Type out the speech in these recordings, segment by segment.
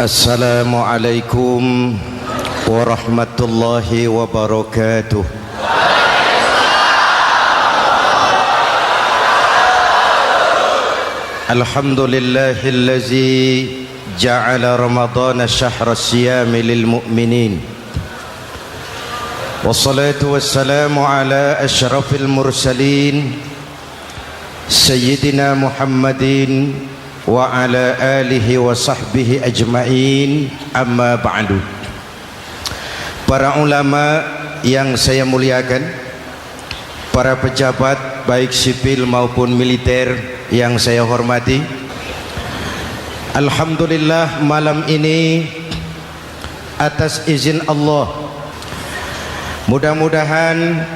Assalamualaikum warahmatullahi wabarakatuh. Alhamdulillahillazi ja'ala ramadhana syahra siyami lil mu'minin. Wassalatu wassalamu ala asyrafil mursalin Sayyidina Muhammadin wa ala alihi wa sahbihi ajma'in, amma ba'du. Para ulama yang saya muliakan, para pejabat baik sipil maupun militer yang saya hormati, alhamdulillah malam ini atas izin Allah, mudah-mudahan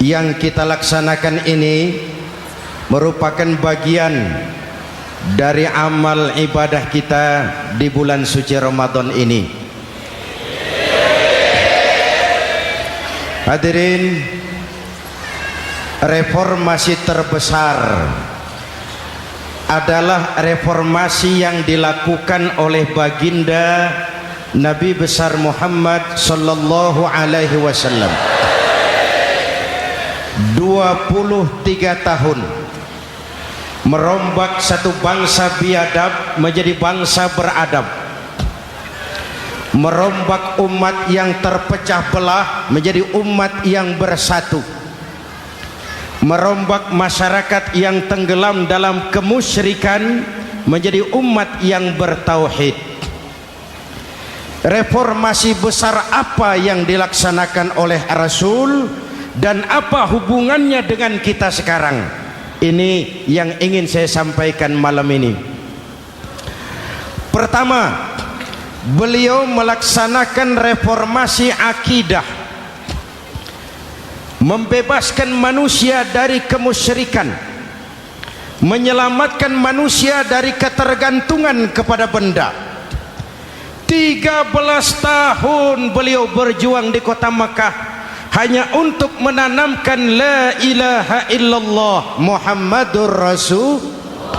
yang kita laksanakan ini merupakan bagian dari amal ibadah kita di bulan suci Ramadan ini. Hadirin, reformasi terbesar adalah reformasi yang dilakukan oleh baginda Nabi besar Muhammad sallallahu alaihi wasallam. 23 tahun merombak satu bangsa biadab menjadi bangsa beradab, merombak umat yang terpecah belah menjadi umat yang bersatu, merombak masyarakat yang tenggelam dalam kemusyrikan menjadi umat yang bertauhid. Reformasi besar apa yang dilaksanakan oleh Rasul dan apa hubungannya dengan kita sekarang? Ini yang ingin saya sampaikan malam ini. Pertama, beliau melaksanakan reformasi akidah, membebaskan manusia dari kemusyrikan, menyelamatkan manusia dari ketergantungan kepada benda. 13 tahun beliau berjuang di kota Makkah hanya untuk menanamkan la ilaha illallah Muhammadur Rasulullah.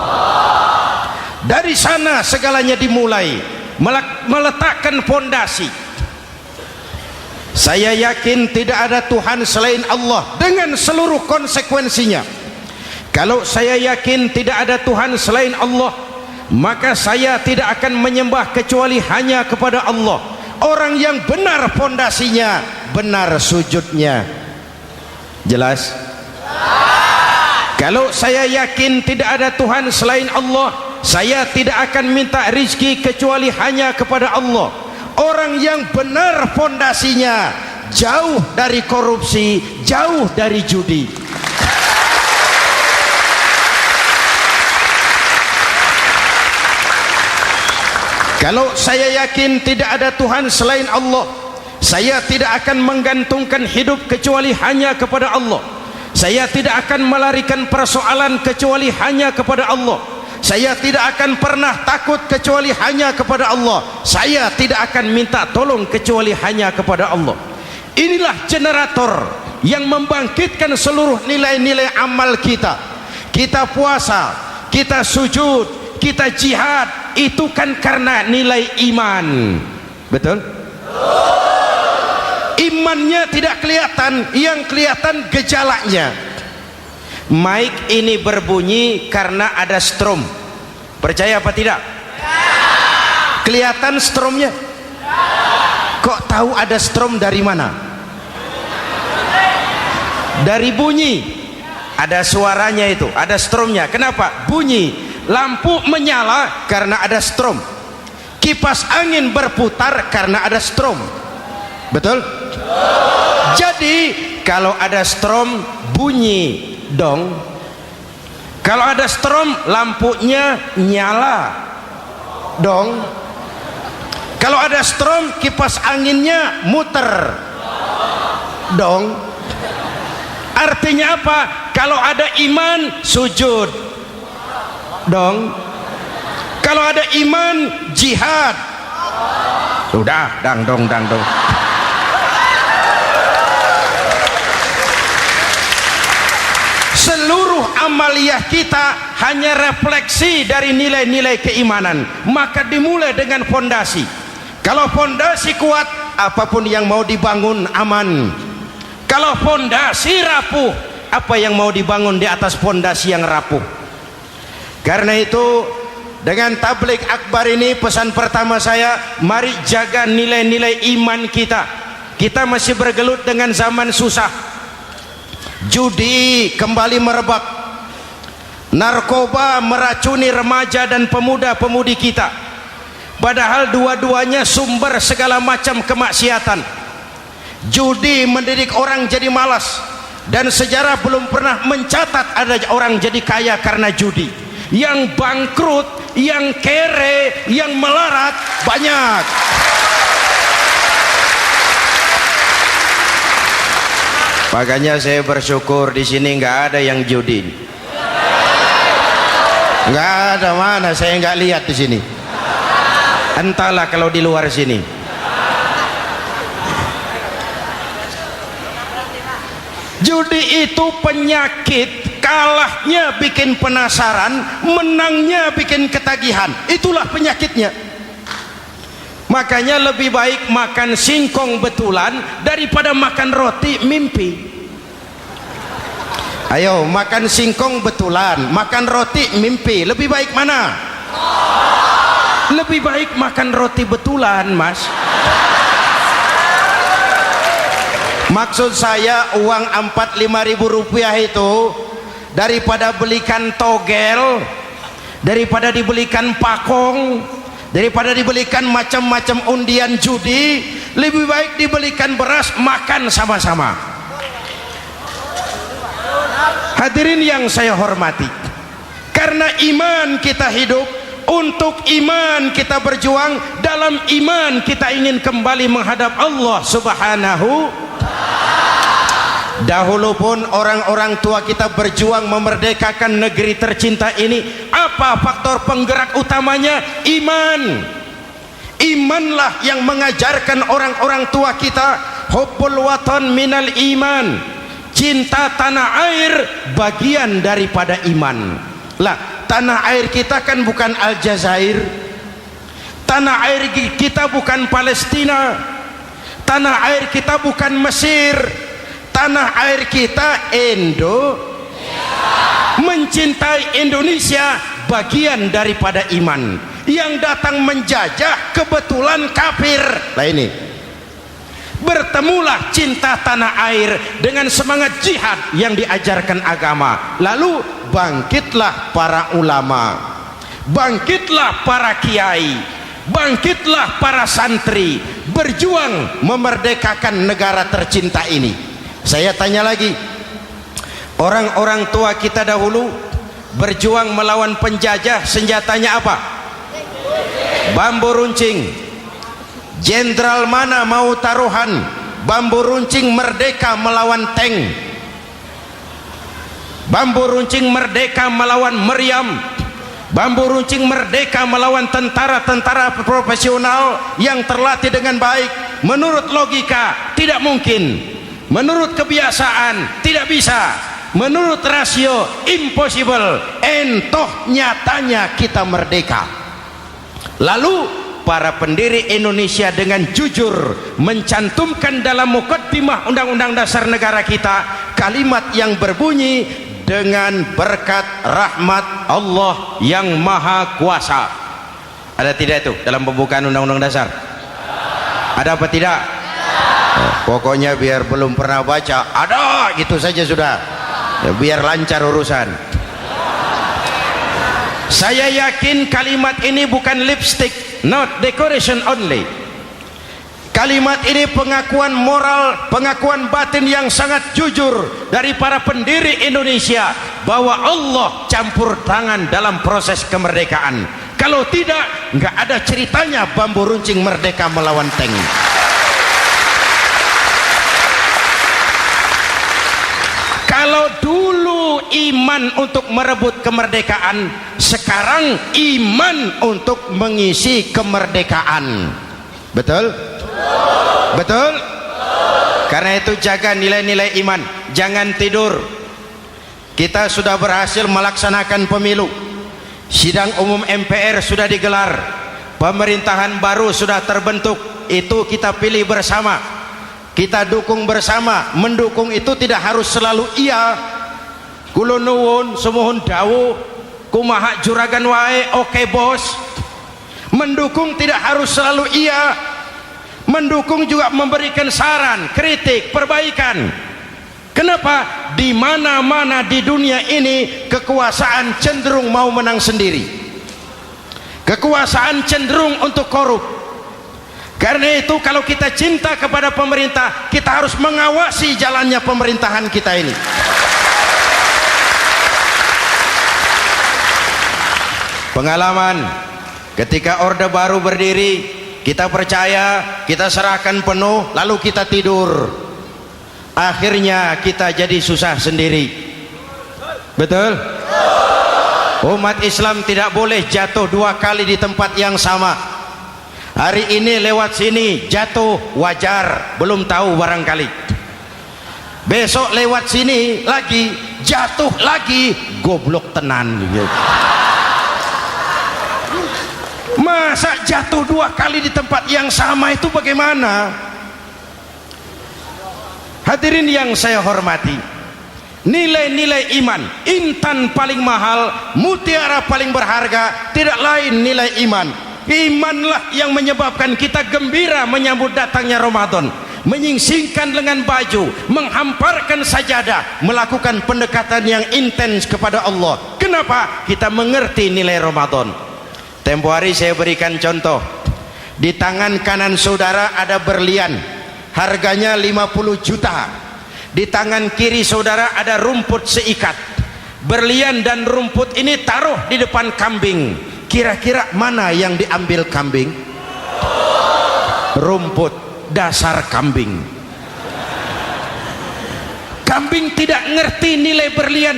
Dari sana segalanya dimulai, meletakkan fondasi. Saya yakin tidak ada Tuhan selain Allah dengan seluruh konsekuensinya. Kalau saya yakin tidak ada Tuhan selain Allah, maka saya tidak akan menyembah kecuali hanya kepada Allah. Orang yang benar fondasinya, benar sujudnya. Jelas? Kalau saya yakin tidak ada Tuhan selain Allah, saya tidak akan minta rizki kecuali hanya kepada Allah. Orang yang benar fondasinya, jauh dari korupsi, jauh dari judi. Kalau saya yakin tidak ada Tuhan selain Allah, saya tidak akan menggantungkan hidup kecuali hanya kepada Allah. Saya tidak akan melarikan persoalan kecuali hanya kepada Allah. Saya tidak akan pernah takut kecuali hanya kepada Allah. Saya tidak akan minta tolong kecuali hanya kepada Allah. Inilah generator yang membangkitkan seluruh nilai-nilai amal kita. Kita puasa, kita sujud, kita jihad, itu kan karena nilai iman. Betul? Imannya tidak kelihatan, yang kelihatan gejalanya. Mic ini berbunyi karena ada strom. Percaya apa tidak? Kelihatan stromnya? Kok tahu ada strom dari mana? Dari bunyi. Ada suaranya itu, ada stromnya. Kenapa? Bunyi. Lampu menyala karena ada strom. Kipas angin berputar karena ada strom. Betul? Jadi kalau ada strom bunyi dong. Kalau ada strom lampunya nyala dong. Kalau ada strom kipas anginnya muter dong. Artinya apa? Kalau ada iman sujud dong. Kalau ada iman jihad. Udah dang dong. Seluruh amaliyah kita hanya refleksi dari nilai-nilai keimanan, maka dimulai dengan fondasi. Kalau fondasi kuat, apapun yang mau dibangun aman. Kalau fondasi rapuh, apa yang mau dibangun di atas fondasi yang rapuh? Karena itu, dengan tabligh akbar ini, pesan pertama saya, mari jaga nilai-nilai iman kita. Kita masih bergelut dengan zaman susah. Judi kembali merebak, narkoba meracuni remaja dan pemuda-pemudi kita, padahal dua-duanya sumber segala macam kemaksiatan. Judi mendidik orang jadi malas, dan sejarah belum pernah mencatat ada orang jadi kaya karena judi. Yang bangkrut, yang kere, yang melarat banyak. Makanya saya bersyukur di sini nggak ada yang judi. Nggak ada, mana saya nggak lihat di sini. Entahlah kalau di luar sini. Judi itu penyakit, kalahnya bikin penasaran, menangnya bikin ketagihan. Itulah penyakitnya. Makanya lebih baik makan singkong betulan daripada makan roti mimpi. Ayo, makan singkong betulan, makan roti mimpi, lebih baik mana? Lebih baik makan roti betulan, Mas. Maksud saya, uang 4-5 ribu rupiah itu daripada belikan togel, daripada dibelikan pakong, daripada dibelikan macam-macam undian judi, lebih baik dibelikan beras, makan sama-sama. Hadirin yang saya hormati, karena iman kita hidup, untuk iman kita berjuang, dalam iman kita ingin kembali menghadap Allah Subhanahu. Dahulu pun orang-orang tua kita berjuang memerdekakan negeri tercinta ini. Apa faktor penggerak utamanya? Iman. Imanlah yang mengajarkan orang-orang tua kita, hubbul watan minal iman. Cinta tanah air bagian daripada iman. Lah, tanah air kita kan bukan Aljazair. Tanah air kita bukan Palestina. Tanah air kita bukan Mesir. Tanah air kita mencintai Indonesia bagian daripada iman. Yang datang menjajah kebetulan kafir. Nah ini, bertemulah cinta tanah air dengan semangat jihad yang diajarkan agama. Lalu bangkitlah para ulama, bangkitlah para kiai, bangkitlah para santri, berjuang memerdekakan negara tercinta ini. Saya tanya lagi, orang-orang tua kita dahulu berjuang melawan penjajah, senjatanya apa? Bambu runcing. Jenderal mana mau taruhan? Bambu runcing merdeka melawan tank. Bambu runcing merdeka melawan meriam. Bambu runcing merdeka melawan tentara-tentara profesional yang terlatih dengan baik. Menurut logika tidak mungkin. Menurut kebiasaan tidak bisa. Menurut rasio impossible. Entoh nyatanya kita merdeka. Lalu para pendiri Indonesia dengan jujur mencantumkan dalam mukaddimah Undang-Undang Dasar Negara kita kalimat yang berbunyi, dengan berkat rahmat Allah yang Maha Kuasa. Ada tidak itu dalam pembukaan Undang-Undang Dasar? Ada apa tidak? Pokoknya biar belum pernah baca, ada gitu saja sudah ya, biar lancar urusan. Saya yakin kalimat ini bukan lipstick, not decoration only. Kalimat ini pengakuan moral, pengakuan batin yang sangat jujur dari para pendiri Indonesia bahwa Allah campur tangan dalam proses kemerdekaan. Kalau tidak, nggak ada ceritanya bambu runcing merdeka melawan tank. Kalau dulu iman untuk merebut kemerdekaan, sekarang iman untuk mengisi kemerdekaan. Betul? Betul? Karena itu jaga nilai-nilai iman, jangan tidur. kita sudah berhasil melaksanakan pemilu, sidang umum MPR sudah digelar, pemerintahan baru sudah terbentuk. Itu kita pilih bersama, kita dukung bersama. Mendukung itu tidak harus selalu iya, kula nuwun semohon dawuh kumaha juragan wae oke bos. Mendukung tidak harus selalu iya, mendukung juga memberikan saran, kritik, perbaikan. Kenapa? Di mana-mana di dunia ini kekuasaan cenderung mau menang sendiri, kekuasaan cenderung untuk korup. Karena itu kalau kita cinta kepada pemerintah, kita harus mengawasi jalannya pemerintahan kita ini. Pengalaman ketika Orde Baru berdiri, kita percaya, kita serahkan penuh, lalu kita tidur. Akhirnya kita jadi susah sendiri. Betul? Umat Islam tidak boleh jatuh dua kali di tempat yang sama. Hari ini lewat sini jatuh wajar, belum tahu barangkali. Besok lewat sini lagi jatuh lagi, goblok tenan. Masa jatuh dua kali di tempat yang sama itu bagaimana? Hadirin yang saya hormati, nilai-nilai iman, intan paling mahal, mutiara paling berharga, tidak lain nilai iman. Imanlah yang menyebabkan kita gembira menyambut datangnya Ramadan, menyingsingkan lengan baju, menghamparkan sajadah, melakukan pendekatan yang intens kepada Allah. Kenapa? Kita mengerti nilai Ramadan. Tempo hari saya berikan contoh, di tangan kanan saudara ada berlian, harganya 50 juta. Di tangan kiri saudara ada rumput seikat. Berlian dan rumput ini taruh di depan kambing. Kira-kira mana yang diambil kambing? Rumput, dasar kambing. Kambing tidak ngerti nilai berlian.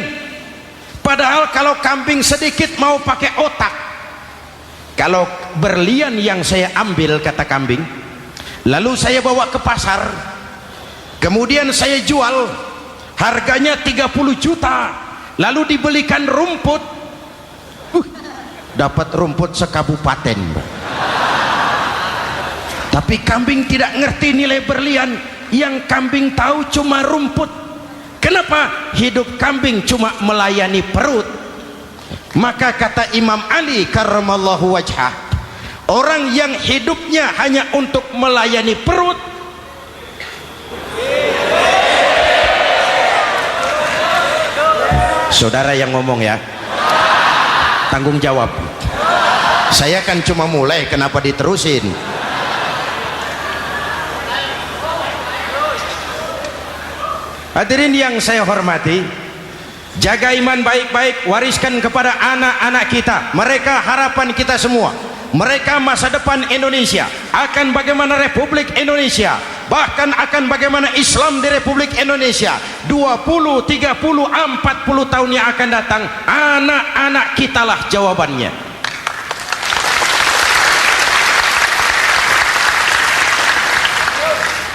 Padahal kalau kambing sedikit mau pakai otak. Kalau berlian yang saya ambil, kata kambing, lalu saya bawa ke pasar, kemudian saya jual, harganya 30 juta, lalu dibelikan rumput, dapat rumput sekabupaten. Tapi kambing tidak ngerti nilai berlian, yang kambing tahu cuma rumput. Kenapa? Hidup kambing cuma melayani perut. Maka kata Imam Ali karramallahu wajhah, orang yang hidupnya hanya untuk melayani perut, saudara yang ngomong ya, tanggung jawab. Saya kan cuma mulai, kenapa diterusin? Hadirin yang saya hormati, jaga iman baik-baik, wariskan kepada anak-anak kita. Mereka harapan kita semua, mereka masa depan Indonesia. Akan bagaimana Republik Indonesia, bahkan akan bagaimana Islam di Republik Indonesia 20, 30, 40 tahun yang akan datang, anak-anak kita lah jawabannya.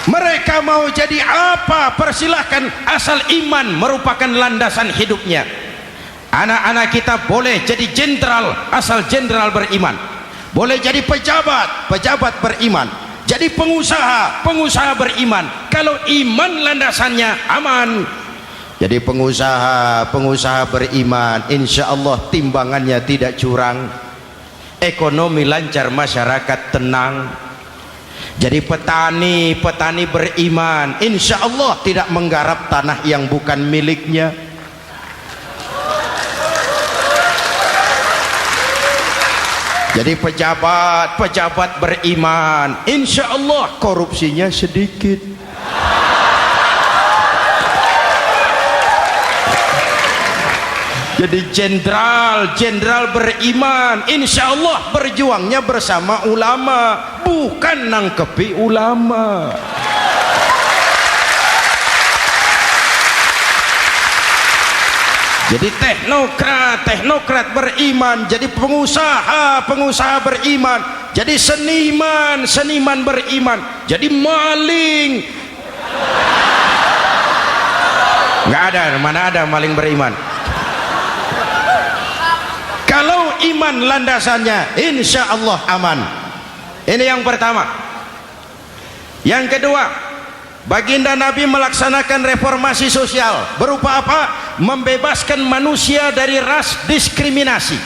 Mereka mau jadi apa, persilahkan, asal iman merupakan landasan hidupnya. Anak-anak kita boleh jadi jenderal asal jenderal beriman, boleh jadi pejabat, pejabat beriman, jadi pengusaha, pengusaha beriman. Kalau iman landasannya aman, jadi pengusaha, pengusaha beriman, insya Allah timbangannya tidak curang, ekonomi lancar, masyarakat tenang. Jadi petani, petani beriman, insya Allah tidak menggarap tanah yang bukan miliknya. Jadi pejabat, pejabat beriman, insya Allah korupsinya sedikit. Jadi jenderal, jenderal beriman, insya Allah berjuangnya bersama ulama, bukan nangkepi ulama. Jadi teknokrat, teknokrat beriman, jadi pengusaha, pengusaha beriman, jadi seniman, seniman beriman, jadi maling. Nggak ada, mana ada maling beriman. iman landasannya, insya Allah aman. Ini yang pertama. Yang kedua, baginda Nabi melaksanakan reformasi sosial. Berupa apa? Membebaskan manusia dari ras diskriminasi,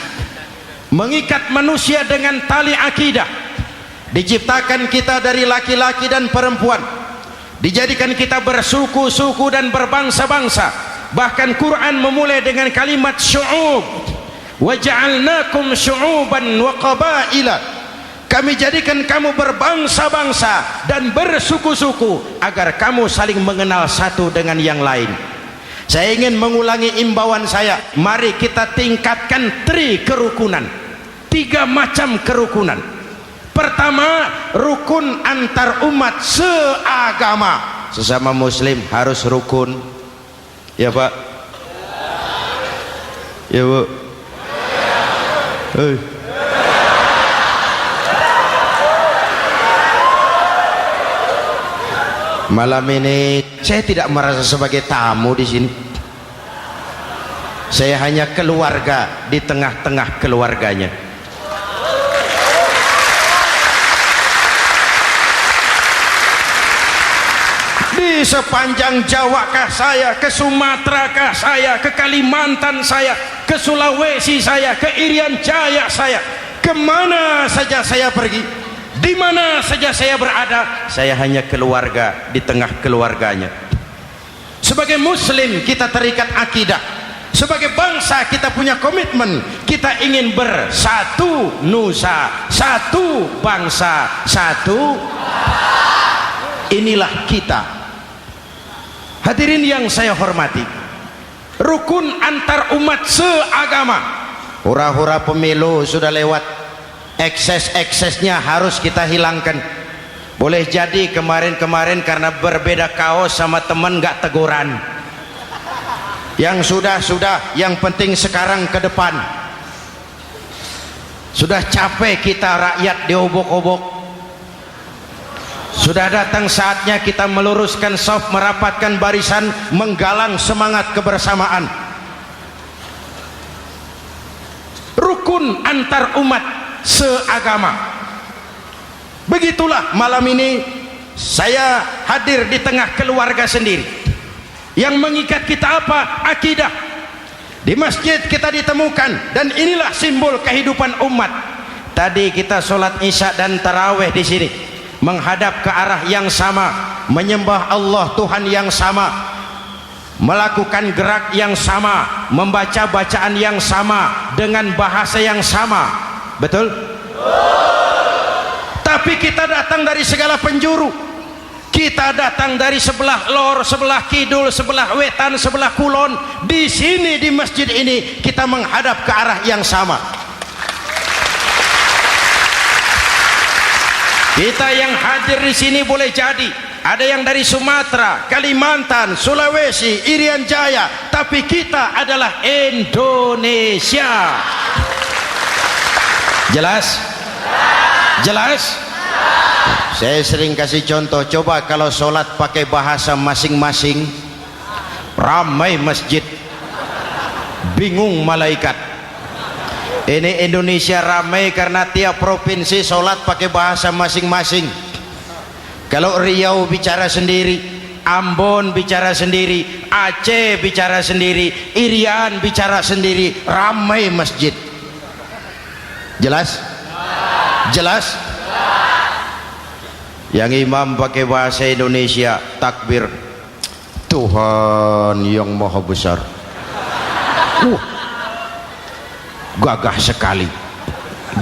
mengikat manusia dengan tali akidah. Diciptakan kita dari laki-laki dan perempuan, dijadikan kita bersuku-suku dan berbangsa-bangsa. Bahkan Quran memulai dengan kalimat syu'ub, wa ja'alnakum syu'uban wa qabaila. Kami jadikan kamu berbangsa-bangsa dan bersuku-suku agar kamu saling mengenal satu dengan yang lain. Saya ingin mengulangi imbauan saya, mari kita tingkatkan kerukunan, 3 macam kerukunan. Pertama, rukun antar umat seagama. Sesama muslim harus rukun. Ya Pak? Ya Bu? Malam ini saya tidak merasa sebagai tamu di sini. Saya hanya keluarga di tengah-tengah keluarganya. Di sepanjang Jawa kah saya, ke Sumatera kah saya, ke Kalimantan saya, ke Sulawesi saya, ke Irian Jaya saya, kemana saja saya pergi, di mana saja saya berada, saya hanya keluarga di tengah keluarganya. Sebagai muslim kita terikat akidah, sebagai bangsa kita punya komitmen, kita ingin bersatu nusa, satu bangsa, satu. Inilah kita. Hadirin yang saya hormati, rukun antar umat seagama. Hura-hura pemilu sudah lewat, ekses-eksesnya harus kita hilangkan. Boleh jadi kemarin-kemarin karena berbeda kaos sama teman gak teguran. Yang sudah-sudah, yang penting sekarang ke depan. Sudah capek kita rakyat diobok-obok. Sudah datang saatnya kita meluruskan saf, merapatkan barisan, menggalang semangat kebersamaan. Rukun antar umat seagama. Begitulah malam ini saya hadir di tengah keluarga sendiri. Yang mengikat kita apa? Akidah. Di masjid kita ditemukan, dan inilah simbol kehidupan umat. Tadi kita sholat isya dan tarawih di sini, menghadap ke arah yang sama, menyembah Allah Tuhan yang sama, melakukan gerak yang sama, membaca bacaan yang sama, dengan bahasa yang sama. Betul? Tapi kita datang dari segala penjuru. Kita datang dari sebelah lor, sebelah kidul, sebelah wetan, sebelah kulon. Di sini di masjid ini kita menghadap ke arah yang sama. Kita yang hadir di sini boleh jadi ada yang dari Sumatera, Kalimantan, Sulawesi, Irian Jaya, tapi kita adalah Indonesia. Jelas? Jelas? Saya sering kasih contoh, coba kalau sholat pakai bahasa masing-masing, ramai masjid, bingung malaikat. Ini Indonesia ramai karena tiap provinsi sholat pakai bahasa masing-masing. Kalau Riau bicara sendiri, Ambon bicara sendiri, Aceh bicara sendiri, Irian bicara sendiri, ramai masjid. Jelas? Jelas? Yang imam pakai bahasa Indonesia, takbir, Tuhan yang maha besar. Gagah sekali,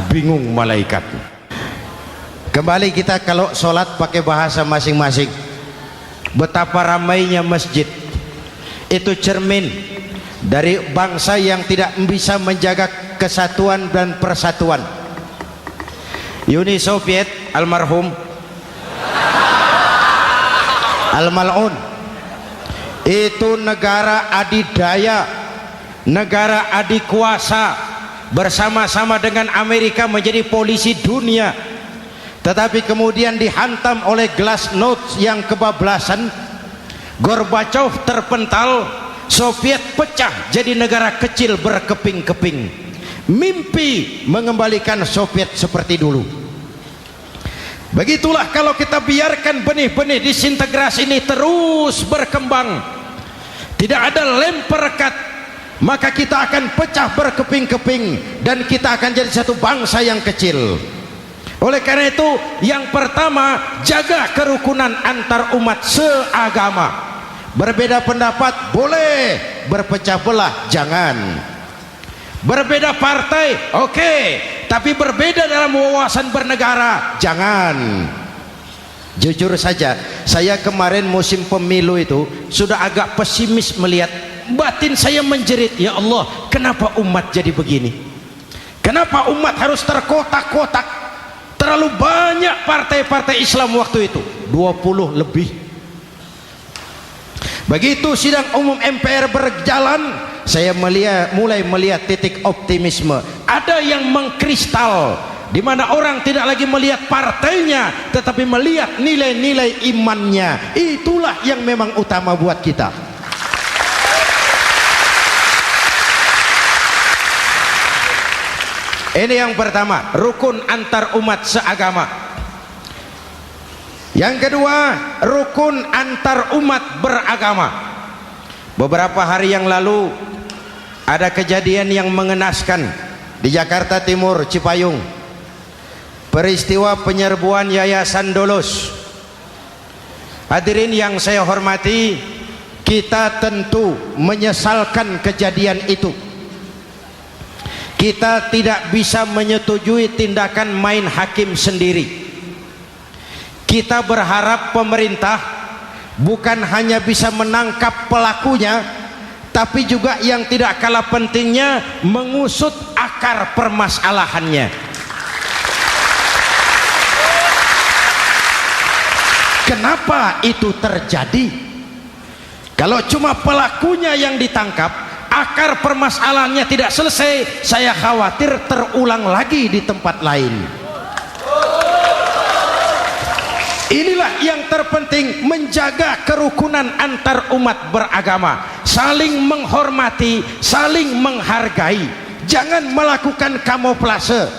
bingung malaikat. Kembali kita kalau sholat pakai bahasa masing-masing. Betapa ramainya masjid, itu cermin dari bangsa yang tidak bisa menjaga kesatuan dan persatuan. Uni Soviet almarhum Al-Mal'un itu negara adidaya, negara adikuasa, bersama-sama dengan Amerika menjadi polisi dunia. Tetapi kemudian dihantam oleh glasnost yang kebablasan, Gorbachev terpental, Soviet pecah jadi negara kecil berkeping-keping. mimpi mengembalikan Soviet seperti dulu. Begitulah kalau kita biarkan benih-benih disintegrasi ini terus berkembang, tidak ada lem perekat, maka kita akan pecah berkeping-keping dan kita akan jadi satu bangsa yang kecil. Oleh karena itu, yang pertama, jaga kerukunan antar umat seagama. Berbeda pendapat boleh, berpecah belah jangan. Berbeda partai oke, tapi berbeda dalam wawasan bernegara jangan. Jujur saja, saya kemarin musim pemilu itu sudah agak pesimis melihat, batin saya menjerit, ya Allah, kenapa umat jadi begini? Kenapa umat harus terkotak-kotak? Terlalu banyak partai-partai Islam waktu itu, 20 lebih. Begitu sidang umum MPR berjalan, saya mulai melihat titik optimisme. Ada yang mengkristal, di mana orang tidak lagi melihat partainya, tetapi melihat nilai-nilai imannya. Itulah yang memang utama buat kita. Ini yang pertama, rukun antar umat seagama. Yang kedua, rukun antar umat beragama. Beberapa hari yang lalu ada kejadian yang mengenaskan di Jakarta Timur, Cipayung. Peristiwa penyerbuan Yayasan Dolos. Hadirin yang saya hormati, kita tentu menyesalkan kejadian itu. Kita tidak bisa menyetujui tindakan main hakim sendiri. Kita berharap pemerintah bukan hanya bisa menangkap pelakunya, tapi juga yang tidak kalah pentingnya mengusut akar permasalahannya. Kenapa itu terjadi? Kalau cuma pelakunya yang ditangkap, akar permasalahannya tidak selesai, saya khawatir terulang lagi di tempat lain. Inilah yang terpenting, menjaga kerukunan antar umat beragama, saling menghormati, saling menghargai. Jangan melakukan kamuflase,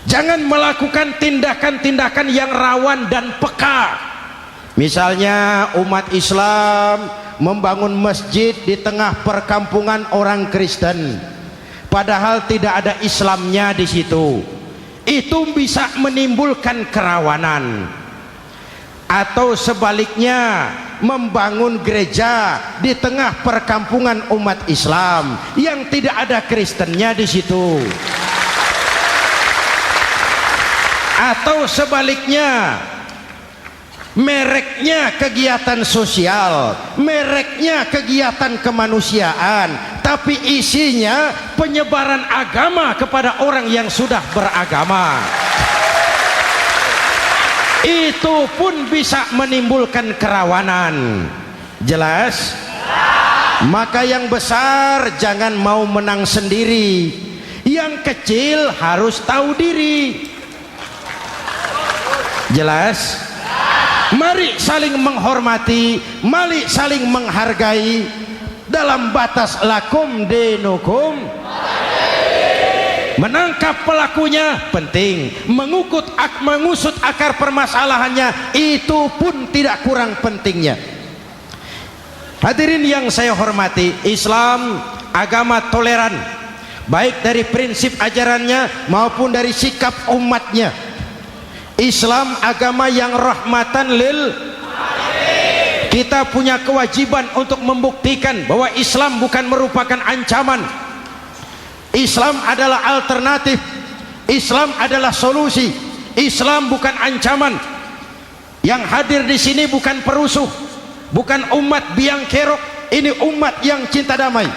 jangan melakukan tindakan-tindakan yang rawan dan peka. Misalnya umat Islam membangun masjid di tengah perkampungan orang Kristen, padahal tidak ada Islamnya di situ. Itu bisa menimbulkan kerawanan. Atau sebaliknya, membangun gereja di tengah perkampungan umat Islam yang tidak ada Kristennya di situ. Atau sebaliknya, mereknya kegiatan sosial, mereknya kegiatan kemanusiaan, tapi isinya penyebaran agama kepada orang yang sudah beragama. Itu pun bisa menimbulkan kerawanan. Jelas? Maka yang besar jangan mau menang sendiri, yang kecil harus tahu diri. Jelas? Mari saling menghormati, mari saling menghargai dalam batas lakum dinukum. Menangkap pelakunya penting, mengusut akar permasalahannya itu pun tidak kurang pentingnya. Hadirin yang saya hormati, Islam agama toleran, baik dari prinsip ajarannya maupun dari sikap umatnya. Islam agama yang rahmatan lil alamin. Kita punya kewajiban untuk membuktikan bahwa Islam bukan merupakan ancaman. Islam adalah alternatif. Islam adalah solusi. Islam bukan ancaman. Yang hadir di sini bukan perusuh, bukan umat biang kerok. Ini umat yang cinta damai.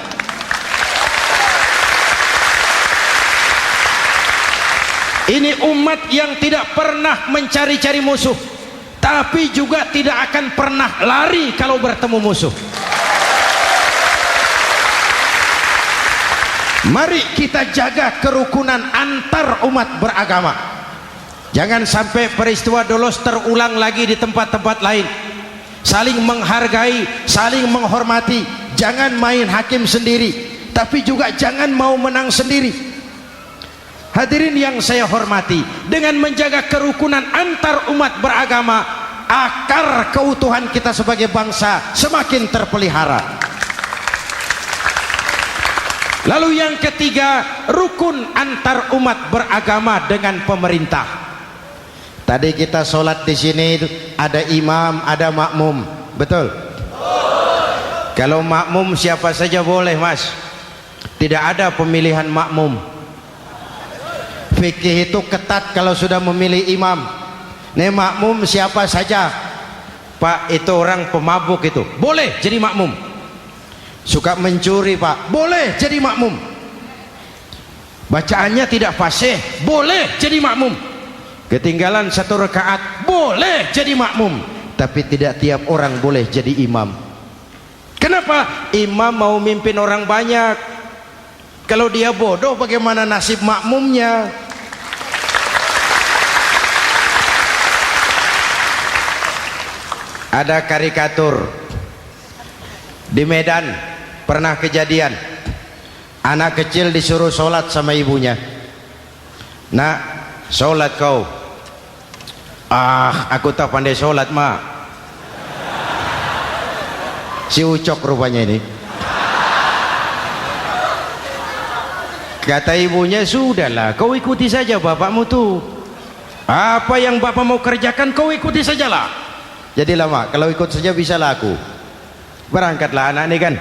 Ini umat yang tidak pernah mencari-cari musuh, tapi juga tidak akan pernah lari kalau bertemu musuh. Mari kita jaga kerukunan antar umat beragama. Jangan sampai peristiwa Dolos terulang lagi di tempat-tempat lain. Saling menghargai, saling menghormati. Jangan main hakim sendiri, tapi juga jangan mau menang sendiri. Hadirin yang saya hormati, dengan menjaga kerukunan antar umat beragama, akar keutuhan kita sebagai bangsa semakin terpelihara. Lalu yang ketiga, rukun antar umat beragama dengan pemerintah. Tadi kita sholat di sini ada imam, ada makmum, betul? Kalau makmum siapa saja boleh, Mas. Tidak ada pemilihan makmum. Fikih itu ketat kalau sudah memilih imam. Nih makmum siapa saja. Pak, itu orang pemabuk itu, boleh jadi makmum. Suka mencuri, Pak, boleh jadi makmum. Bacaannya tidak fasih, boleh jadi makmum. Ketinggalan 1 rakaat, boleh jadi makmum. Tapi tidak tiap orang boleh jadi imam. Kenapa? Imam mau mimpin orang banyak. Kalau dia bodoh, bagaimana nasib makmumnya? Ada karikatur di Medan, pernah kejadian anak kecil disuruh sholat sama ibunya. Nak, sholat kau. Ah, aku tak pandai sholat, mak. Si Ucok rupanya ini. Kata ibunya, sudahlah, kau ikuti saja bapakmu tuh. Apa yang bapak mau kerjakan, kau ikuti sajalah. Jadi lama, kalau ikut saja bisa laku. Berangkatlah anak ini kan,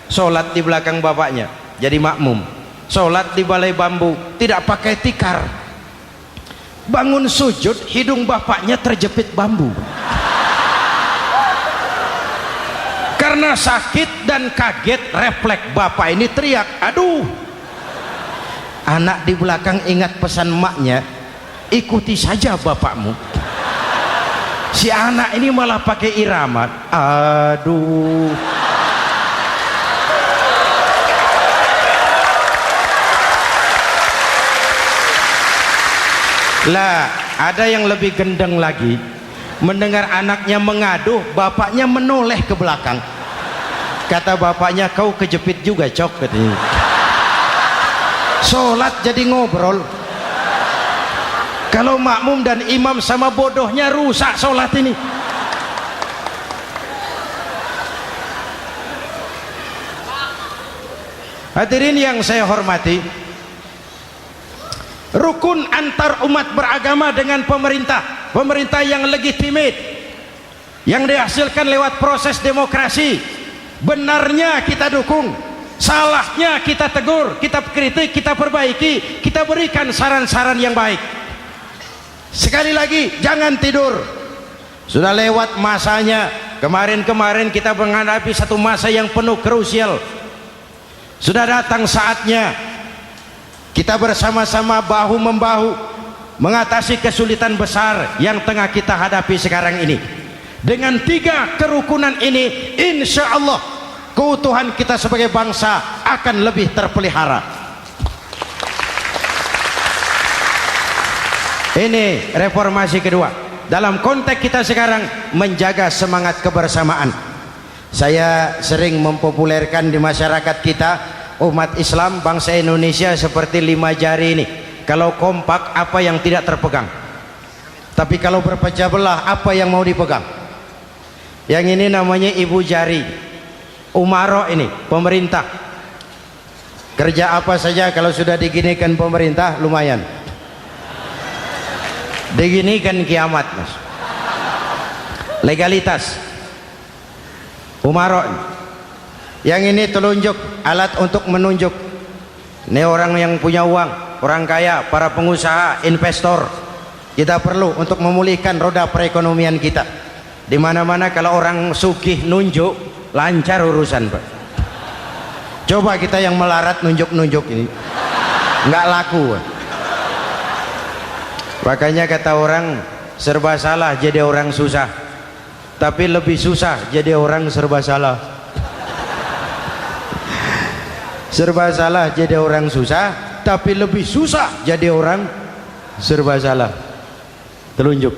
sholat di belakang bapaknya, jadi makmum. Sholat di balai bambu, tidak pakai tikar. Bangun sujud, hidung bapaknya terjepit bambu. Karena sakit dan kaget, refleks bapak ini teriak, aduh. Anak di belakang ingat pesan maknya, ikuti saja bapakmu. Si anak ini malah pakai irama, aduh. Lah, ada yang lebih gendeng lagi, mendengar anaknya mengadu, bapaknya menoleh ke belakang. Kata bapaknya, kau kejepit juga, Cok, katanya. Sholat jadi ngobrol. Kalau makmum dan imam sama bodohnya, rusak sholat ini. Hadirin yang saya hormati, rukun antar umat beragama dengan pemerintah, pemerintah yang legitimate, yang dihasilkan lewat proses demokrasi. Benarnya kita dukung, salahnya kita tegur, kita kritik, kita perbaiki, kita berikan saran-saran yang baik. Sekali lagi, jangan tidur. Sudah lewat masanya. Kemarin-kemarin kita menghadapi satu masa yang penuh krusial. Sudah datang saatnya kita bersama-sama bahu membahu mengatasi kesulitan besar yang tengah kita hadapi sekarang ini. Dengan 3 kerukunan ini, insya Allah keutuhan kita sebagai bangsa akan lebih terpelihara. Ini reformasi kedua. Dalam konteks kita sekarang, menjaga semangat kebersamaan. Saya sering mempopulerkan di masyarakat kita, umat Islam bangsa Indonesia seperti 5 jari ini. Kalau kompak, apa yang tidak terpegang? Tapi kalau berpecah belah, apa yang mau dipegang? Yang ini namanya ibu jari. Umaro ini, pemerintah. Kerja apa saja kalau sudah diginikan pemerintah, lumayan. Diginikan kiamat, Mas. Legalitas. Umaro. Yang ini telunjuk, alat untuk menunjuk. Ini orang yang punya uang, orang kaya, para pengusaha, investor. Kita perlu untuk memulihkan roda perekonomian kita. Di mana-mana kalau orang sugih nunjuk, lancar urusan, Pak. Coba kita yang melarat nunjuk-nunjuk ini, nggak laku, Pak. Makanya kata orang, serba salah jadi orang susah, tapi lebih susah jadi orang serba salah. Serba salah jadi orang susah, tapi lebih susah jadi orang serba salah. Telunjuk.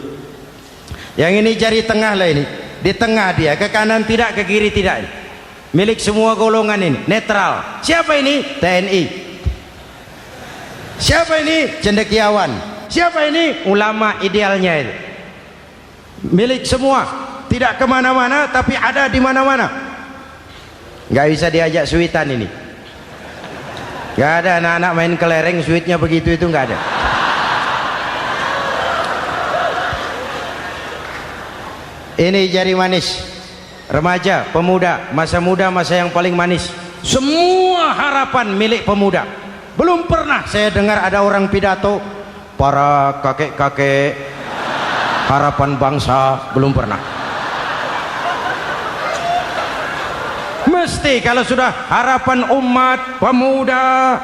Yang ini jari tengah lah ini, di tengah dia, ke kanan tidak, ke kiri tidak. milik semua golongan ini, netral. Siapa ini? TNI. Siapa ini? Cendekiawan. Siapa ini? Ulama idealnya itu. Milik semua, tidak kemana-mana tapi ada di mana-mana. Nggak bisa diajak suitan ini. Nggak ada anak-anak main kelereng suitnya begitu, itu nggak ada. Ini jari manis remaja, pemuda, masa muda, masa yang paling manis. Semua harapan milik pemuda. Belum pernah saya dengar ada orang pidato para kakek-kakek harapan bangsa, belum pernah. Mesti kalau sudah harapan umat, pemuda,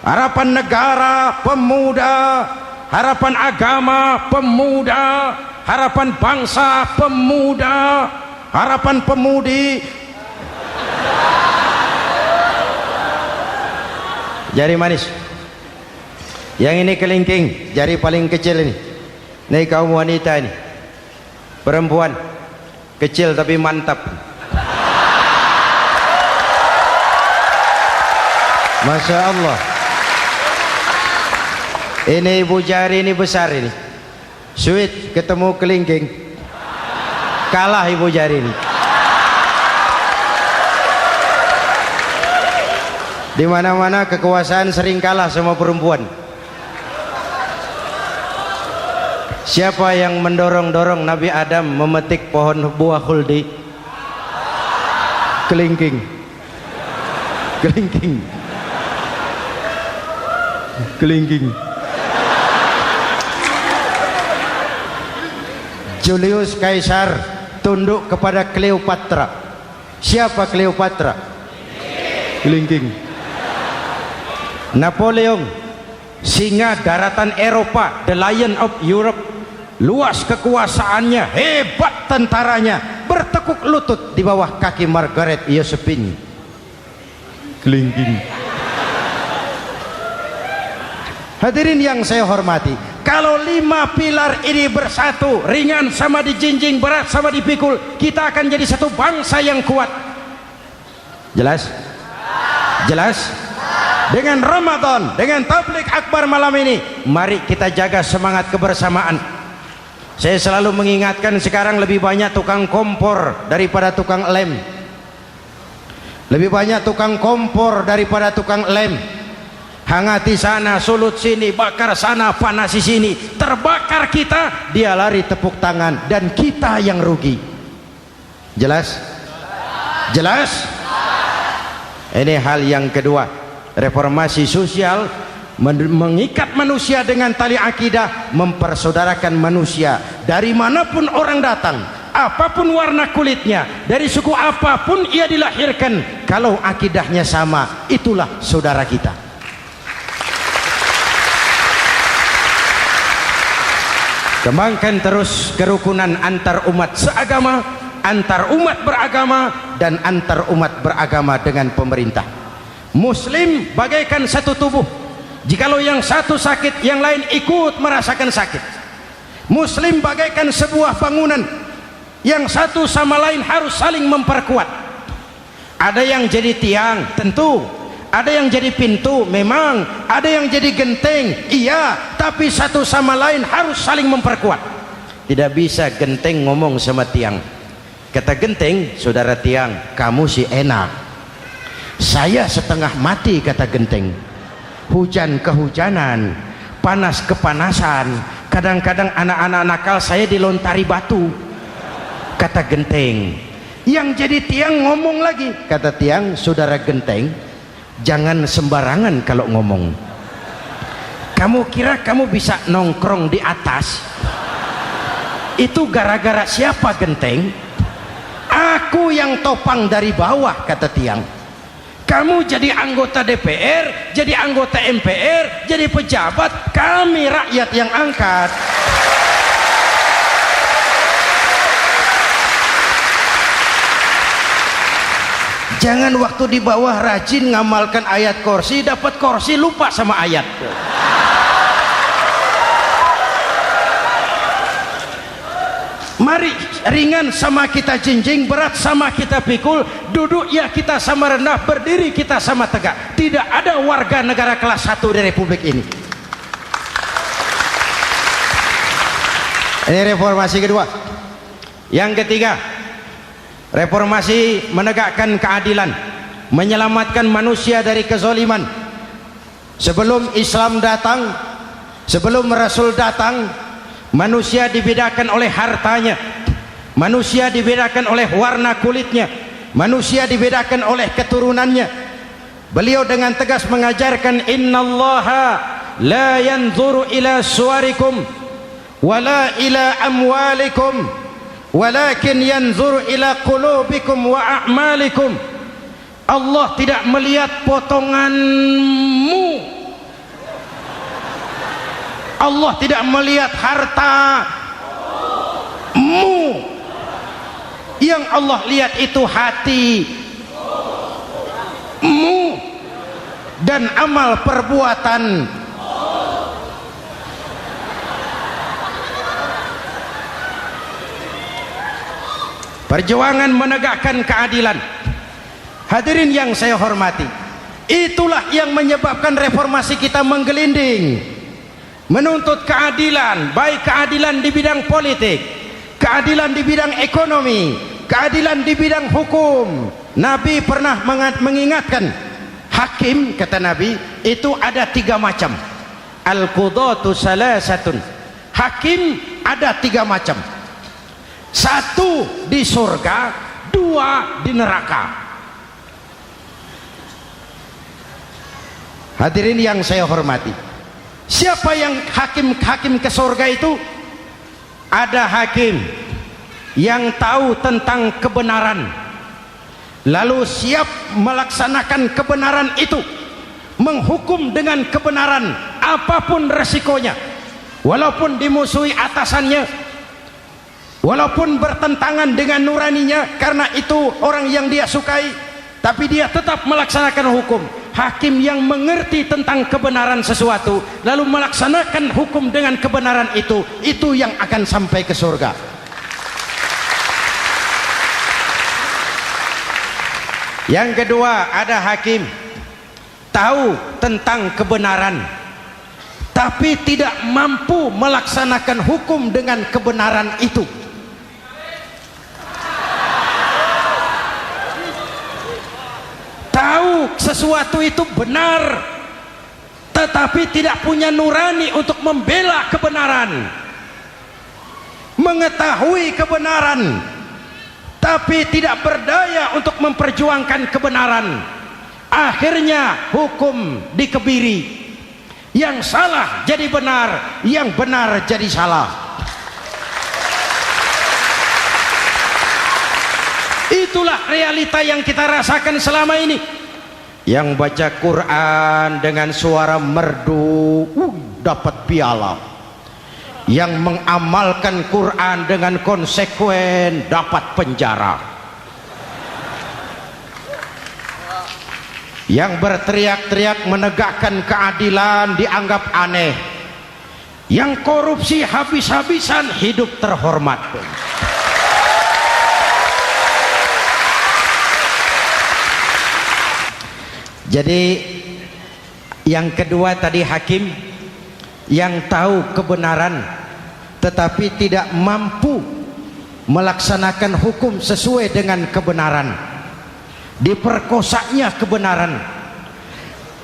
harapan negara, pemuda, harapan agama, pemuda, harapan bangsa, pemuda, harapan pemudi. Jari manis. Yang ini kelingking, jari paling kecil ini. Ini kaum wanita ini. Perempuan kecil tapi mantap. Masya Allah. Ini ibu jari ini besar ini. Sweet ketemu kelingking, kalah ibu jari ini. Di mana-mana kekuasaan sering kalah sama perempuan. Siapa yang mendorong-dorong Nabi Adam memetik pohon buah khuldi? Kelingking. Kelingking. Kelingking. Julius Caesar tunduk kepada Cleopatra. Siapa Cleopatra? Kelingking. Napoleon, singa daratan Eropa, the Lion of Europe, luas kekuasaannya, hebat tentaranya, bertekuk lutut di bawah kaki Margaret Josephine. Kelingking. Hadirin yang saya hormati, kalau 5 pilar ini bersatu, ringan sama dijinjing, berat sama dipikul, kita akan jadi satu bangsa yang kuat. Jelas? Jelas? Dengan Ramadan, dengan tabligh akbar malam ini, mari kita jaga semangat kebersamaan. Saya selalu mengingatkan, sekarang lebih banyak tukang kompor daripada tukang lem. Lebih banyak tukang kompor daripada tukang lem. Hangati sana, sulut sini, bakar sana, panasi sini, terbakar kita, dia lari tepuk tangan, dan kita yang rugi. Jelas? Jelas? Ini hal yang kedua. Reformasi sosial mengikat manusia dengan tali akidah, mempersaudarakan manusia dari manapun orang datang, apapun warna kulitnya, dari suku apapun ia dilahirkan, kalau akidahnya sama, itulah saudara kita. Kembangkan terus kerukunan antar umat seagama, antar umat beragama, dan antar umat beragama dengan pemerintah. Muslim bagaikan satu tubuh. Jikalau yang satu sakit, yang lain ikut merasakan sakit. Muslim bagaikan sebuah bangunan, yang satu sama lain harus saling memperkuat. Ada yang jadi tiang, tentu. Ada yang jadi pintu, memang. Ada yang jadi genteng, iya. Tapi satu sama lain harus saling memperkuat. Tidak bisa genteng ngomong sama tiang. Kata genteng, saudara tiang, kamu sih enak. Saya setengah mati, kata genteng. Hujan kehujanan, panas kepanasan, kadang-kadang anak-anak nakal saya dilontari batu, kata genteng. Yang jadi tiang ngomong lagi, kata tiang, saudara genteng, jangan sembarangan kalau ngomong. Kamu kira kamu bisa nongkrong di atas? Itu gara-gara siapa, genteng? Aku yang topang dari bawah, kata tiang. Kamu jadi anggota DPR, jadi anggota MPR, jadi pejabat, kami rakyat yang angkat. Jangan waktu di bawah rajin ngamalkan ayat kursi, dapat kursi lupa sama ayat. Mari ringan sama kita jinjing, berat sama kita pikul, duduk ya kita sama rendah, berdiri kita sama tegak. Tidak ada warga negara kelas 1 di Republik ini. Ini reformasi kedua. Yang ketiga, reformasi menegakkan keadilan, menyelamatkan manusia dari kezaliman. Sebelum Islam datang, sebelum Rasul datang, manusia dibedakan oleh hartanya, manusia dibedakan oleh warna kulitnya, manusia dibedakan oleh keturunannya. Beliau dengan tegas mengajarkan, innallaha la yanzuru ila suwarikum wala ila amwalikum walakin yanzuru ila qulubikum wa a'malikum. Allah tidak melihat potonganmu, Allah tidak melihat hartamu, yang Allah lihat itu hatimu dan amal perbuatan. Perjuangan menegakkan keadilan. Hadirin yang saya hormati, itulah yang menyebabkan reformasi kita menggelinding, menuntut keadilan, baik keadilan di bidang politik, keadilan di bidang ekonomi, keadilan di bidang hukum. Nabi pernah mengingatkan, hakim, kata Nabi, itu ada 3 macam. Al-qudatu salasatun. Hakim ada 3 macam. 1 di surga, 2 di neraka. Hadirin yang saya hormati, siapa yang hakim ke surga itu? Ada hakim yang tahu tentang kebenaran, lalu siap melaksanakan kebenaran itu, menghukum dengan kebenaran apapun resikonya, walaupun dimusuhi atasannya, walaupun bertentangan dengan nuraninya, karena itu orang yang dia sukai, tapi dia tetap melaksanakan hukum. Hakim yang mengerti tentang kebenaran sesuatu lalu melaksanakan hukum dengan kebenaran itu yang akan sampai ke surga. Yang kedua, ada hakim tahu tentang kebenaran tapi tidak mampu melaksanakan hukum dengan kebenaran itu. Tahu sesuatu itu benar tetapi tidak punya nurani untuk membela kebenaran, mengetahui kebenaran tapi tidak berdaya untuk memperjuangkan kebenaran. Akhirnya hukum dikebiri, yang salah jadi benar, yang benar jadi salah. Itulah realita yang kita rasakan selama ini. Yang baca Quran dengan suara merdu dapat piala, yang mengamalkan Quran dengan konsekuen dapat penjara, yang berteriak-teriak menegakkan keadilan dianggap aneh, yang korupsi habis-habisan hidup terhormat. Jadi yang kedua tadi hakim yang tahu kebenaran tetapi tidak mampu melaksanakan hukum sesuai dengan kebenaran, diperkosanya kebenaran,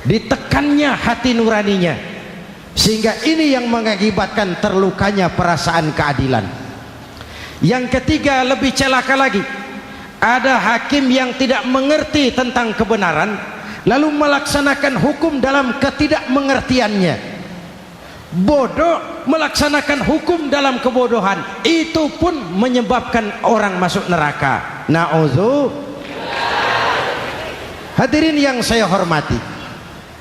ditekannya hati nuraninya, sehingga ini yang mengakibatkan terlukanya perasaan keadilan. Yang ketiga lebih celaka lagi, ada hakim yang tidak mengerti tentang kebenaran lalu melaksanakan hukum dalam ketidakmengertiannya, bodoh melaksanakan hukum dalam kebodohan, itu pun menyebabkan orang masuk neraka. Na'udzubillah. Hadirin yang saya hormati,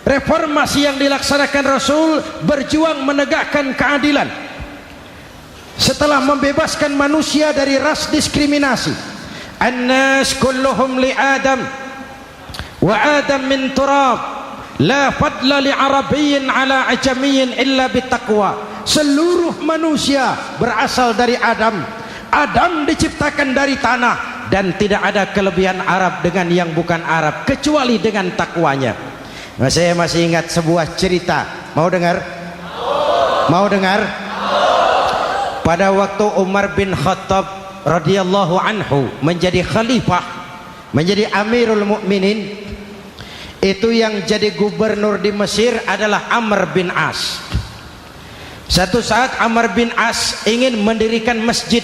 reformasi yang dilaksanakan Rasul berjuang menegakkan keadilan setelah membebaskan manusia dari ras diskriminasi. An-nas kulluhum li Adam wa Adam min turab, la fadla li arabiyyin ala ajamiyyin illa bitaqwa. Seluruh manusia berasal dari Adam. Adam diciptakan dari tanah, dan tidak ada kelebihan Arab dengan yang bukan Arab kecuali dengan takwanya. Nah, saya masih ingat sebuah cerita. Mau dengar? Mau dengar? Pada waktu Umar bin Khattab radhiyallahu anhu menjadi khalifah, menjadi Amirul Mukminin, itu yang jadi gubernur di Mesir adalah Amr bin As. Satu saat Amr bin As ingin mendirikan masjid,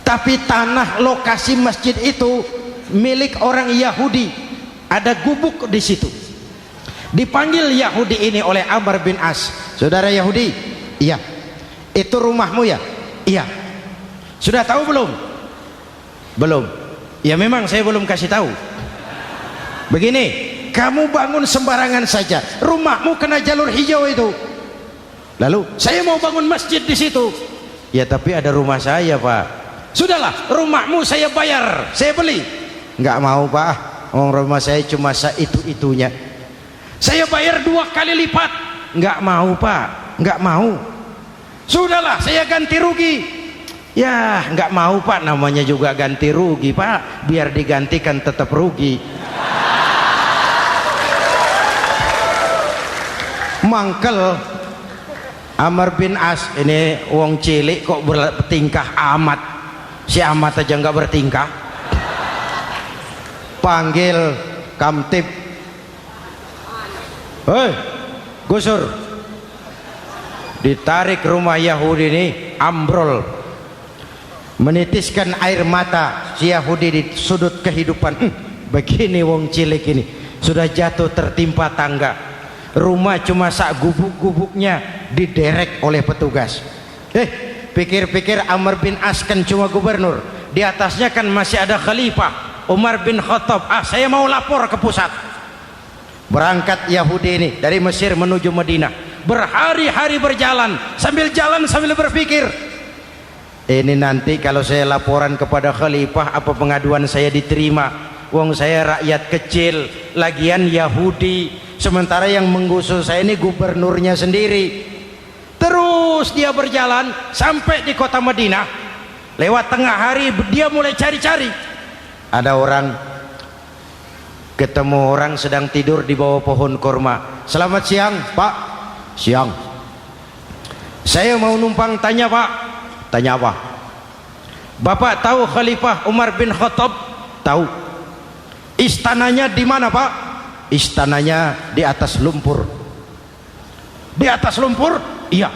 tapi tanah lokasi masjid itu milik orang Yahudi, ada gubuk di situ. Dipanggil Yahudi ini oleh Amr bin As. Saudara Yahudi, iya. Itu rumahmu ya? Iya. Sudah tahu belum? Belum. Ya memang saya belum kasih tahu. Begini, kamu bangun sembarangan saja, rumahmu kena jalur hijau itu. Lalu saya mau bangun masjid di situ. Ya tapi ada rumah saya, Pak. Sudahlah, rumahmu saya bayar, saya beli. Enggak mau, Pak. Rumah saya cuma itu-itunya. Saya bayar 2 kali lipat. Enggak mau, Pak. Enggak mau. Sudahlah, saya ganti rugi. Ya enggak mau, Pak. Namanya juga ganti rugi, Pak. Biar digantikan tetap rugi. Mangkel Amr bin As ini wong cilik kok bertingkah amat. Si amat aja enggak bertingkah. Panggil kamtib. Hei, gusur. Ditarik rumah Yahudi ini, ambrol, menitiskan air mata si Yahudi di sudut kehidupan. Begini wong cilik ini sudah jatuh tertimpa tangga, rumah cuma sak gubuk-gubuknya diderek oleh petugas. Pikir-pikir Amr bin As kan cuma gubernur, di atasnya kan masih ada khalifah Umar bin Khattab. Saya mau lapor ke pusat. Berangkat Yahudi ini dari Mesir menuju Madinah, berhari-hari berjalan, sambil berpikir, ini nanti kalau saya laporan kepada khalifah, apa pengaduan saya diterima? Wong saya rakyat kecil, lagian Yahudi, sementara yang menggusur saya ini gubernurnya sendiri. Terus dia berjalan sampai di kota Madinah. Lewat tengah hari dia mulai cari-cari. Ada orang, ketemu orang sedang tidur di bawah pohon kurma. Selamat siang, Pak. Siang. Saya mau numpang tanya, Pak. Tanya apa? Bapak tahu Khalifah Umar bin Khattab? Tahu. Istananya di mana, Pak? Istananya di atas lumpur. Di atas lumpur? Iya.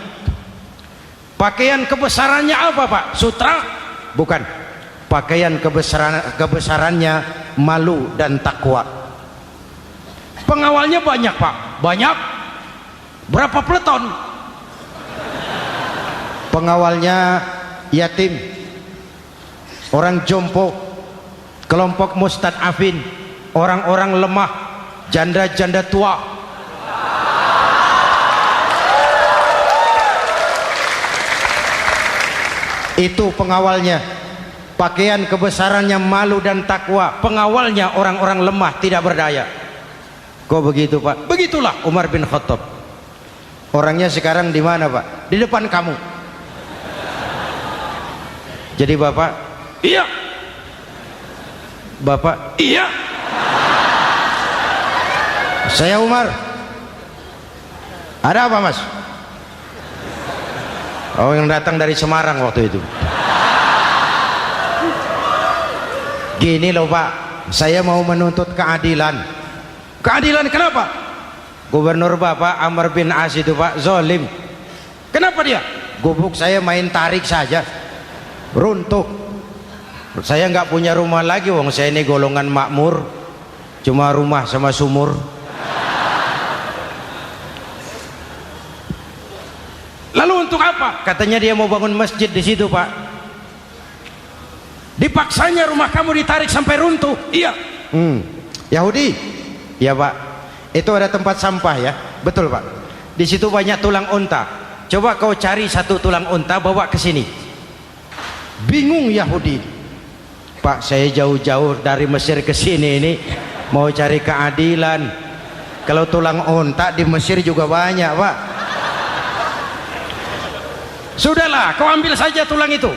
Pakaian kebesarannya apa, Pak? Sutra? Bukan. Pakaian kebesarannya malu dan takwa. Pengawalnya banyak, Pak. Banyak. Berapa peleton? Pengawalnya yatim, orang jompo, kelompok mustadafin, orang-orang lemah, janda-janda tua. Itu pengawalnya. Pakaian kebesarannya malu dan takwa. Pengawalnya orang-orang lemah, tidak berdaya. Kok begitu, Pak? Begitulah Umar bin Khattab. Orangnya sekarang di mana, Pak? Di depan kamu. Jadi Bapak, iya. Bapak, iya. Saya Umar. Ada apa, Mas? Oh, yang datang dari Semarang waktu itu. Gini loh, Pak, saya mau menuntut keadilan. Keadilan kenapa? Gubernur Bapak Amr bin As itu, Pak, zalim. Kenapa dia? Gubuk saya main tarik saja, runtuh. Saya nggak punya rumah lagi, wong saya ini golongan makmur, cuma rumah sama sumur. Lalu untuk apa? Katanya dia mau bangun masjid di situ, Pak. Dipaksanya rumah kamu ditarik sampai runtuh. Iya. Yahudi? Ya, Pak. Itu ada tempat sampah ya. Betul, Pak. Di situ banyak tulang unta. Coba kau cari satu tulang unta bawa ke sini. Bingung Yahudi. Pak, saya jauh-jauh dari Mesir ke sini ini mau cari keadilan. Kalau tulang unta di Mesir juga banyak, Pak. Sudahlah, kau ambil saja tulang itu.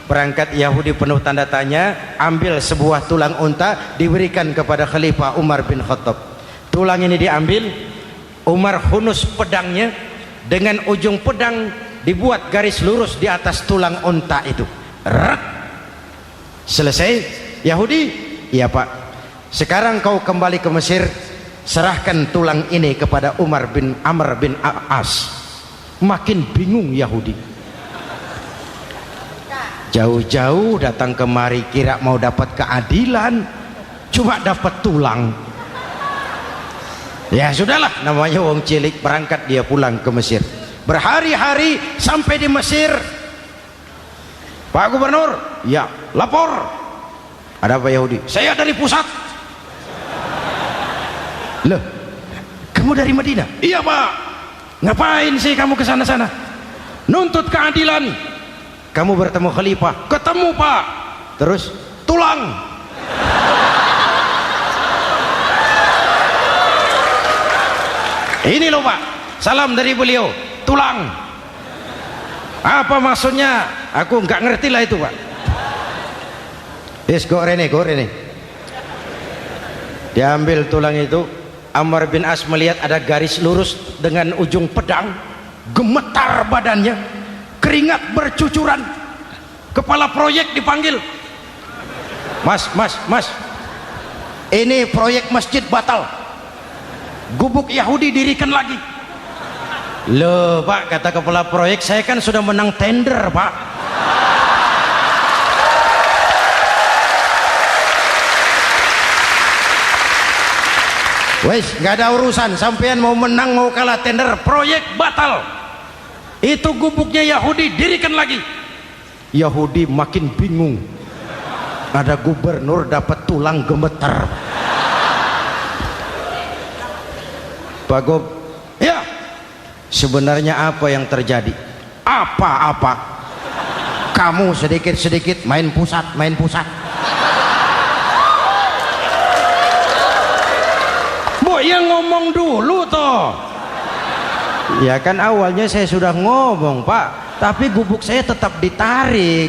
Berangkat Yahudi penuh tanda tanya, ambil sebuah tulang unta, diberikan kepada Khalifah Umar bin Khattab. Tulang ini diambil, Umar hunus pedangnya, dengan ujung pedang dibuat garis lurus di atas tulang unta itu. Rak. Selesai. Yahudi, iya Pak, sekarang kau kembali ke Mesir, serahkan tulang ini kepada Umar bin Amr bin As. Makin bingung Yahudi, jauh-jauh datang kemari kira mau dapat keadilan, cuma dapat tulang. Ya sudahlah, namanya wong cilik. Berangkat dia pulang ke Mesir, berhari-hari sampai di Mesir. Pak Gubernur, ya lapor. Ada apa Yahudi? Saya dari pusat. Loh, kamu dari Madinah? Iya Pak. Ngapain sih kamu ke sana-sana? Nuntut keadilan. Kamu bertemu Khalifah? Ketemu Pak. Terus tulang. Ini loh Pak, salam dari beliau, tulang. Apa maksudnya? Aku nggak ngerti lah itu Pak. Yes, go rene. Diambil tulang itu. Amr bin As melihat ada garis lurus dengan ujung pedang, gemetar badannya, keringat bercucuran. Kepala proyek dipanggil. Mas, ini proyek masjid batal, gubuk Yahudi dirikan lagi. Loh Pak, kata kepala proyek, saya kan sudah menang tender Pak. Wes, nggak ada urusan, sampean mau menang mau kalah tender, proyek batal. Itu gubuknya Yahudi dirikan lagi. Yahudi makin bingung, ada gubernur dapat tulang gemeter. Pak Gob, ya sebenarnya apa yang terjadi? Apa-apa, kamu sedikit-sedikit main pusat. Yang ngomong dulu toh. Ya kan awalnya saya sudah ngomong Pak, tapi gubuk saya tetap ditarik.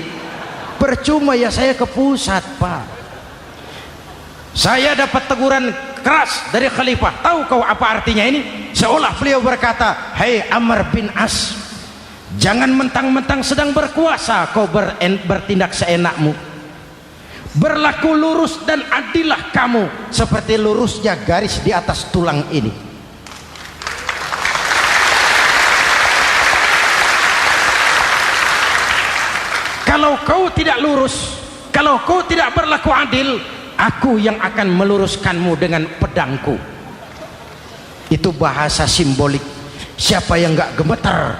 Percuma ya saya ke pusat Pak. Saya dapat teguran keras dari Khalifah. Tahu kau apa artinya ini? Seolah beliau berkata, "Hei Amr bin As, jangan mentang-mentang sedang berkuasa kau bertindak seenakmu. Berlaku lurus dan adillah kamu seperti lurusnya garis di atas tulang ini." Kalau kau tidak lurus, kalau kau tidak berlaku adil, aku yang akan meluruskanmu dengan pedangku. Itu bahasa simbolik. Siapa yang nggak gemeter?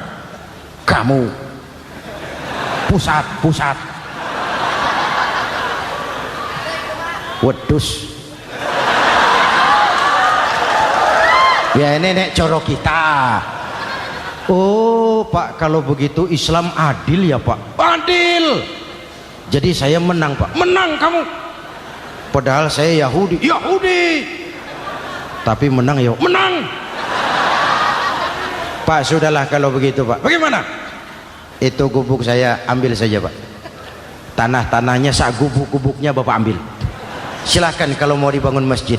Kamu. Pusat. Wedus. Ya ini nek coro kita. Oh Pak, kalau begitu Islam adil ya Pak? Adil. Jadi saya menang Pak? Menang kamu. Padahal saya Yahudi. Tapi menang ya? Menang. Pak sudahlah kalau begitu Pak. Bagaimana? Itu gubuk saya ambil saja Pak. Tanah-tanahnya sak gubuk-gubuknya Bapak ambil. Silahkan kalau mau dibangun masjid.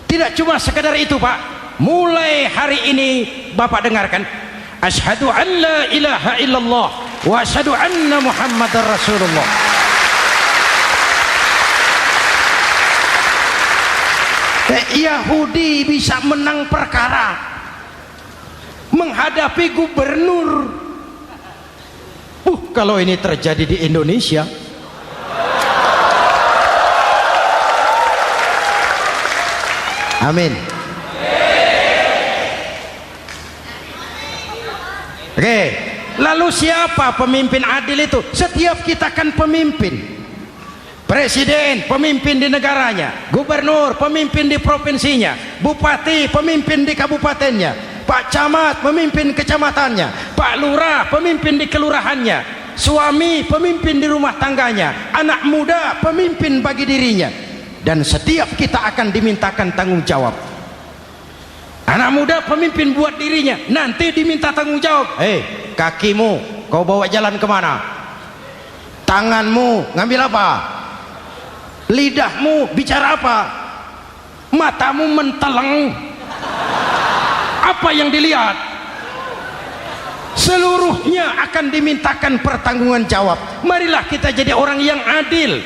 Tidak cuma sekedar itu Pak, mulai hari ini Bapak dengarkan, asyhadu an la ilaha illallah wa asyhadu anna muhammadar rasulullah. Yahudi bisa menang perkara menghadapi gubernur. Kalau ini terjadi di Indonesia, amin. Oke, lalu siapa pemimpin adil itu? Setiap kita kan pemimpin. Presiden pemimpin di negaranya, gubernur pemimpin di provinsinya, bupati pemimpin di kabupatennya, Pak Camat pemimpin kecamatannya, Pak Lurah pemimpin di kelurahannya, suami pemimpin di rumah tangganya, anak muda pemimpin bagi dirinya. Dan setiap kita akan dimintakan tanggung jawab. Anak muda pemimpin buat dirinya, nanti diminta tanggung jawab. Kakimu kau bawa jalan kemana? Tanganmu ngambil apa? Lidahmu bicara apa? Matamu menteleng, apa yang dilihat? Seluruhnya akan dimintakan pertanggungan jawab. Marilah kita jadi orang yang adil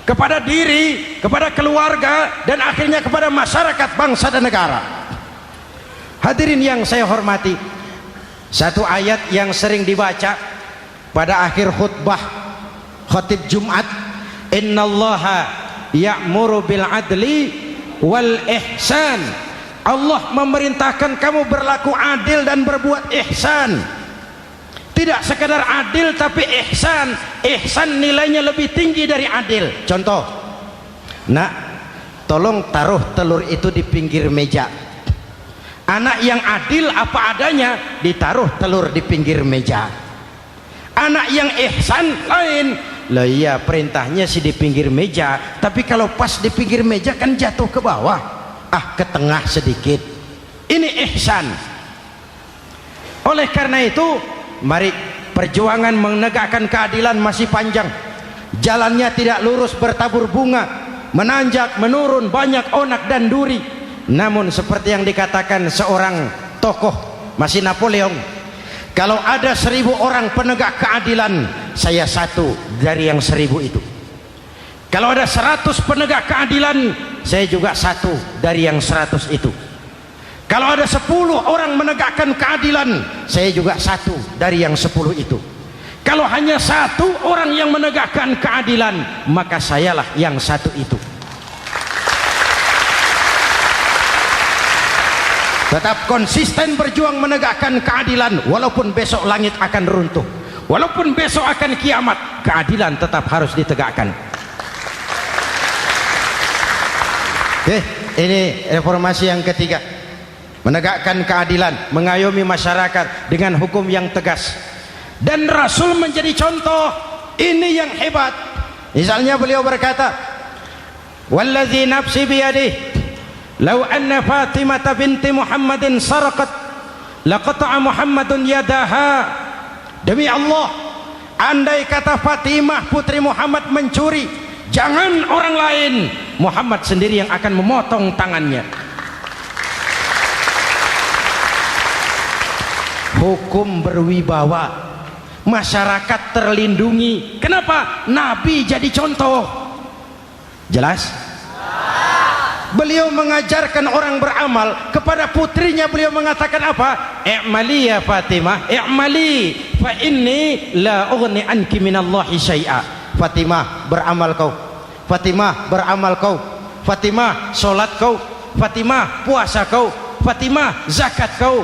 kepada diri, kepada keluarga, dan akhirnya kepada masyarakat, bangsa dan negara. Hadirin yang saya hormati, satu ayat yang sering dibaca pada akhir khutbah khatib Jumat, innallaha ya'muru bil adli wal ihsan. Allah memerintahkan kamu berlaku adil dan berbuat ihsan. Tidak sekadar adil tapi ihsan. Ihsan nilainya lebih tinggi dari adil. Contoh, nak, tolong taruh telur itu di pinggir meja. Anak yang adil apa adanya, ditaruh telur di pinggir meja. Anak yang ihsan lain, lah iya perintahnya sih di pinggir meja, tapi kalau pas di pinggir meja kan jatuh ke bawah, ke tengah sedikit. Ini ihsan. Oleh karena itu, mari, perjuangan menegakkan keadilan masih panjang. Jalannya tidak lurus bertabur bunga, menanjak menurun, banyak onak dan duri. Namun seperti yang dikatakan seorang tokoh, masih Napoleon, kalau ada 1000 orang penegak keadilan, saya satu dari yang 1000 itu. Kalau ada 100 penegak keadilan, saya juga satu dari yang 100 itu. Kalau ada 10 orang menegakkan keadilan, saya juga satu dari yang 10 itu. Kalau hanya 1 orang yang menegakkan keadilan, maka sayalah yang 1 itu. Tetap konsisten berjuang menegakkan keadilan, walaupun besok langit akan runtuh, walaupun besok akan kiamat, keadilan tetap harus ditegakkan. Oke, ini reformasi yang ketiga, menegakkan keadilan, mengayomi masyarakat dengan hukum yang tegas. Dan Rasul menjadi contoh, ini yang hebat. Misalnya beliau berkata, wallazi nafsi biyadihi lau anna Fatimah binti Muhammadin saraqat laqata'a Muhammadun yadaha. Demi Allah, andai kata Fatimah putri Muhammad mencuri, jangan orang lain, Muhammad sendiri yang akan memotong tangannya. Hukum berwibawa, masyarakat terlindungi. Kenapa? Nabi jadi contoh. Jelas? Beliau mengajarkan orang beramal. Kepada putrinya beliau mengatakan apa? I'mali ya Fatimah, i'mali fa inni la ughni anki minallahi syai'a. Fatimah, beramal kau. Fatimah, beramal kau. Fatimah, solat kau. Fatimah, puasa kau. Fatimah, zakat kau.